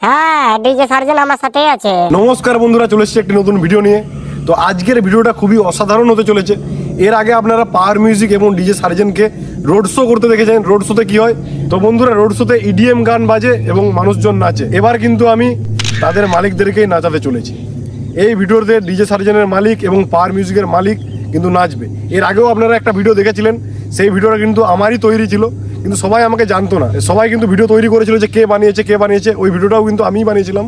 হ্যাঁ, ডিজে সার্জেন আমার সাথেই আছে। নমস্কার বন্ধুরা, চলে এসেছি একটি নতুন ভিডিও নিয়ে। তো আজকের ভিডিওটা খুবই অসাধারণ হতে চলেছে। এর আগে আপনারা পাওয়ার মিউজিক এবং ডিজে সার্জেনকে রোড শো করতে দেখেছেন। রোড শোতে কি হয়? তো বন্ধুরা, রোড শোতে ইডিএম গান বাজে এবং মানুষজন নাচে। এবার কিন্তু আমি তাদের মালিকদেরকেই নাচাতে চলেছি। এই ভিডিওতে ডিজে সার্জেনের মালিক এবং পাওয়ার মিউজিকের মালিক কিন্তু নাচবে। এর আগেও আপনারা একটা ভিডিও দেখেছিলেন, সেই ভিডিওটা কিন্তু আমারই তৈরি ছিল, কিন্তু সবাই আমাকে জানতো না। সবাই কিন্তু ভিডিও তৈরি করেছিল যে কে বানিয়েছে। ওই ভিডিওটাও কিন্তু আমিই বানিয়েছিলাম।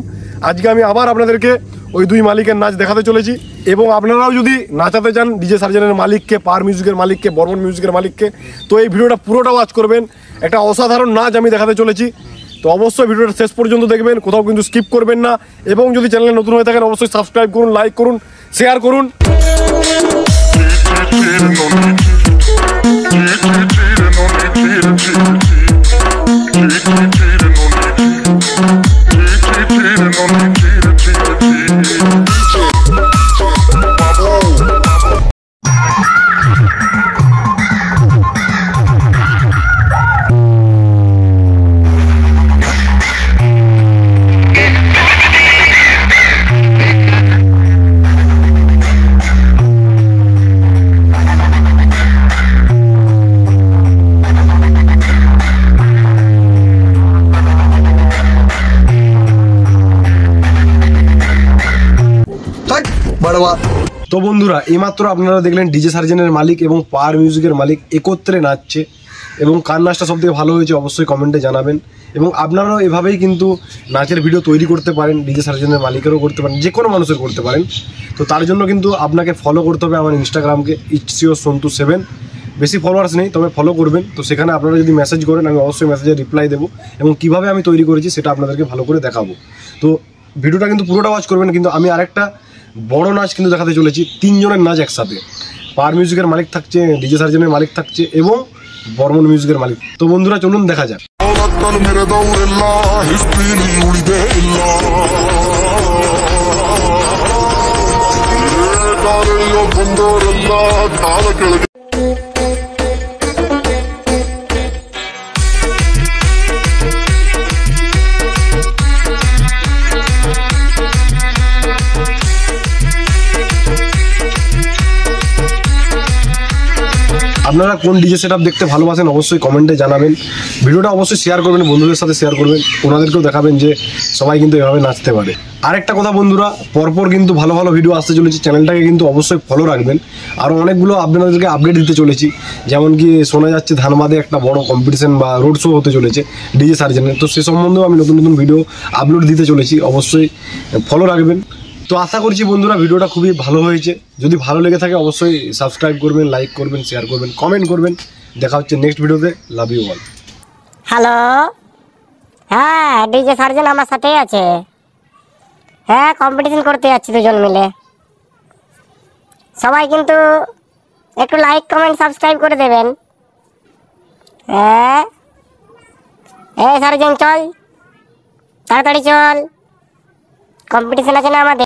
আজকে আমি আবার আপনাদেরকে ওই দুই মালিকের নাচ দেখাতে চলেছি। এবং আপনারাও যদি নাচাতে চান ডিজে সার্জেনের মালিককে, পাওয়ার মিউজিকের মালিককে, বর্মন মিউজিকের মালিককে, তো এই ভিডিওটা পুরোটা ওয়াচ করবেন। একটা অসাধারণ নাচ আমি দেখাতে চলেছি। তো অবশ্যই ভিডিওটা শেষ পর্যন্ত দেখবেন, কোথাও কিন্তু স্কিপ করবেন না। এবং যদি চ্যানেলে নতুন হয়ে থাকেন অবশ্যই সাবস্ক্রাইব করুন, লাইক করুন, শেয়ার করুন। তো বন্ধুরা, এইমাত্র আপনারা দেখলেন ডিজে সার্জেনের মালিক এবং পাওয়ার মিউজিকের মালিক একত্রে নাচছে। এবং কার নাচটা সবথেকে ভালো হয়েছে অবশ্যই কমেন্টে জানাবেন। এবং আপনারাও এভাবেই কিন্তু নাচের ভিডিও তৈরি করতে পারেন, ডিজে সার্জেনের মালিকেরও করতে পারেন, যে কোনো মানুষের করতে পারেন। তো তার জন্য কিন্তু আপনাকে ফলো করতে হবে আমার ইনস্টাগ্রামকে, itsyorsontu7। বেশি ফলোয়ার্স নেই, তবে ফলো করবেন। তো সেখানে আপনারা যদি মেসেজ করেন আমি অবশ্যই মেসেজে রিপ্লাই দেবো এবং কীভাবে আমি তৈরি করেছি সেটা আপনাদেরকে ভালো করে দেখাবো। তো ভিডিওটা কিন্তু পুরোটা ওয়াচ করবেন। কিন্তু আমি আরেকটা বড় নাচ কিন্তু দেখাতে চলেছি, 3 জনের নাচ একসাথে। পাওয়ার মিউজিকের মালিক থাকছে, ডিজে সার্জেনের মালিক থাকছে এবং বর্মন মিউজিকের মালিক। তো বন্ধুরা চলুন দেখা যাক। আপনারা কোন ডিজে সেটআপ দেখতে ভালোবাসেন অবশ্যই কমেন্টে জানাবেন। ভিডিওটা অবশ্যই শেয়ার করবেন, বন্ধুদের সাথে শেয়ার করবেন, ওনাদেরকেও দেখাবেন যে সবাই কিন্তু এভাবে নাচতে পারে। আরেকটা কথা বন্ধুরা, পরপর কিন্তু ভালো ভালো ভিডিও আসতে চলেছে, চ্যানেলটাকে কিন্তু অবশ্যই ফলো রাখবেন। আরও অনেকগুলো আপনাদেরকে আপডেট দিতে চলেছি। যেমন কি শোনা যাচ্ছে ধানবাদে একটা বড় কম্পিটিশন বা রোড শো হতে চলেছে ডিজে সার্জেনের। তো সে সম্বন্ধেও আমি নতুন নতুন ভিডিও আপলোড দিতে চলেছি, অবশ্যই ফলো রাখবেন। তো আশা করছি বন্ধুরা ভিডিওটা খুবই ভালো হয়েছে। যদি ভালো লেগে থাকে অবশ্যই সাবস্ক্রাইব করবেন, লাইক করবেন, শেয়ার করবেন, কমেন্ট করবেন। দেখা হচ্ছে নেক্সট ভিডিওতে। Love you all. হ্যালো, হ্যাঁ ডিজে সার্জেন আমার সাথেই আছে। হ্যাঁ, কম্পিটিশন করতে যাচ্ছি দুজন মিলে। সবাই কিন্তু একটু লাইক, কমেন্ট, সাবস্ক্রাইব করে দেবেন। হ্যাঁ, সার্জেন চল, তাড়াতাড়ি চল, কম্পিটিশন আছে না আমাদের।